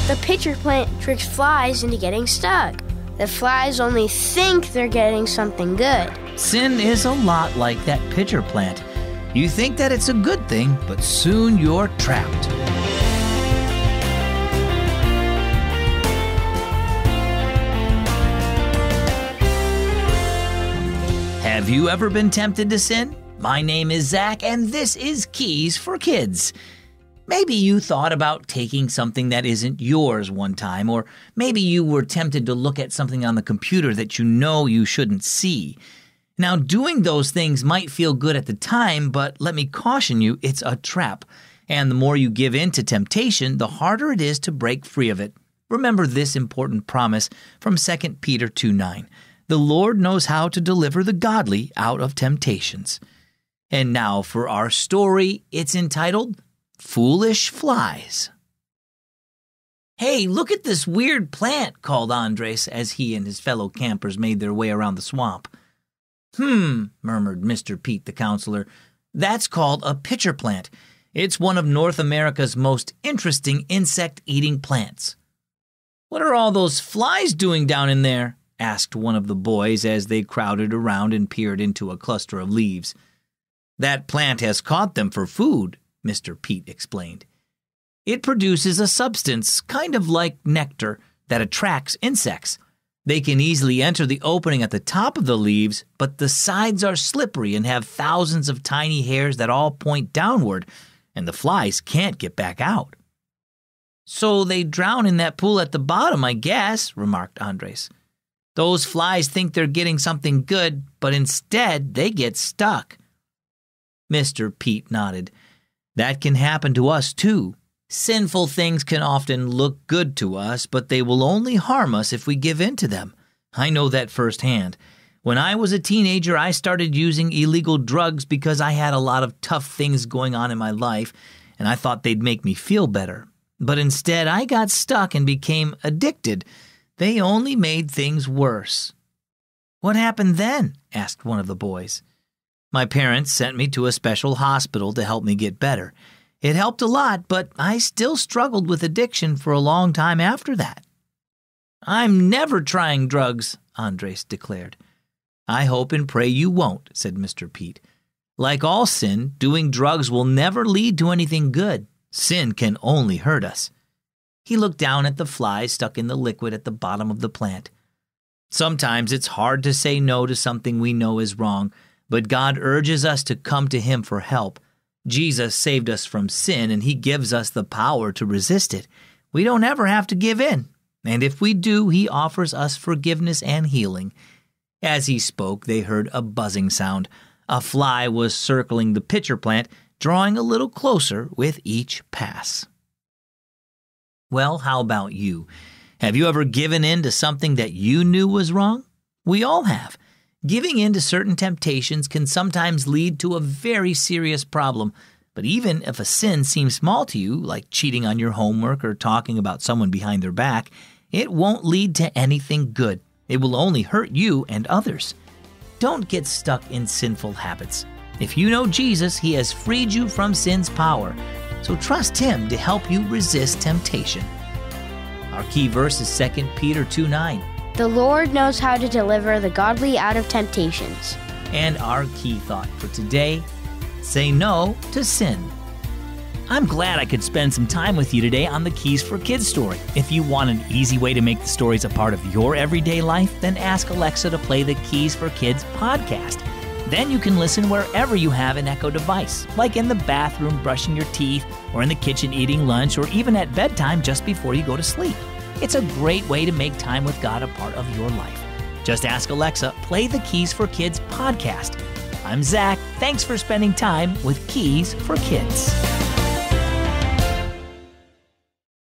The pitcher plant tricks flies into getting stuck. The flies only think they're getting something good. Sin is a lot like that pitcher plant. You think that it's a good thing, but soon you're trapped. Have you ever been tempted to sin? My name is Zach, and this is Keys for Kids. Maybe you thought about taking something that isn't yours one time, or maybe you were tempted to look at something on the computer that you know you shouldn't see. Now, doing those things might feel good at the time, but let me caution you, it's a trap. And the more you give in to temptation, the harder it is to break free of it. Remember this important promise from 2 Peter 2:9. The Lord knows how to deliver the godly out of temptations. And now for our story, it's entitled Foolish Flies. "Hey, look at this weird plant," called Andres as he and his fellow campers made their way around the swamp. Murmured Mr. Pete the counselor. "That's called a pitcher plant. It's one of North America's most interesting insect-eating plants." "What are all those flies doing down in there?" asked one of the boys as they crowded around and peered into a cluster of leaves. "That plant has caught them for food," Mr. Pete explained. "It produces a substance, kind of like nectar, that attracts insects. They can easily enter the opening at the top of the leaves, but the sides are slippery and have thousands of tiny hairs that all point downward, and the flies can't get back out." "So they drown in that pool at the bottom, I guess," remarked Andres. "Those flies think they're getting something good, but instead they get stuck." Mr. Pete nodded. "That can happen to us too. Sinful things can often look good to us, but they will only harm us if we give in to them. I know that firsthand. When I was a teenager, I started using illegal drugs because I had a lot of tough things going on in my life, and I thought they'd make me feel better. But instead, I got stuck and became addicted. They only made things worse." "What happened then?" asked one of the boys. "My parents sent me to a special hospital to help me get better. It helped a lot, but I still struggled with addiction for a long time after that." "I'm never trying drugs," Andres declared. "I hope and pray you won't," said Mr. Pete. "Like all sin, doing drugs will never lead to anything good. Sin can only hurt us." He looked down at the flies stuck in the liquid at the bottom of the plant. "Sometimes it's hard to say no to something we know is wrong, but God urges us to come to Him for help. Jesus saved us from sin, and He gives us the power to resist it. We don't ever have to give in. And if we do, He offers us forgiveness and healing." As he spoke, they heard a buzzing sound. A fly was circling the pitcher plant, drawing a little closer with each pass. Well, how about you? Have you ever given in to something that you knew was wrong? We all have. Giving in to certain temptations can sometimes lead to a very serious problem, but even if a sin seems small to you, like cheating on your homework or talking about someone behind their back, it won't lead to anything good. It will only hurt you and others. Don't get stuck in sinful habits. If you know Jesus, He has freed you from sin's power, so trust Him to help you resist temptation. Our key verse is 2 Peter 2:9. The Lord knows how to deliver the godly out of temptations. And our key thought for today, say no to sin. I'm glad I could spend some time with you today on the Keys for Kids story. If you want an easy way to make the stories a part of your everyday life, then ask Alexa to play the Keys for Kids podcast. Then you can listen wherever you have an Echo device, like in the bathroom brushing your teeth, or in the kitchen eating lunch, or even at bedtime just before you go to sleep. It's a great way to make time with God a part of your life. Just ask Alexa, play the Keys for Kids podcast. I'm Zach. Thanks for spending time with Keys for Kids.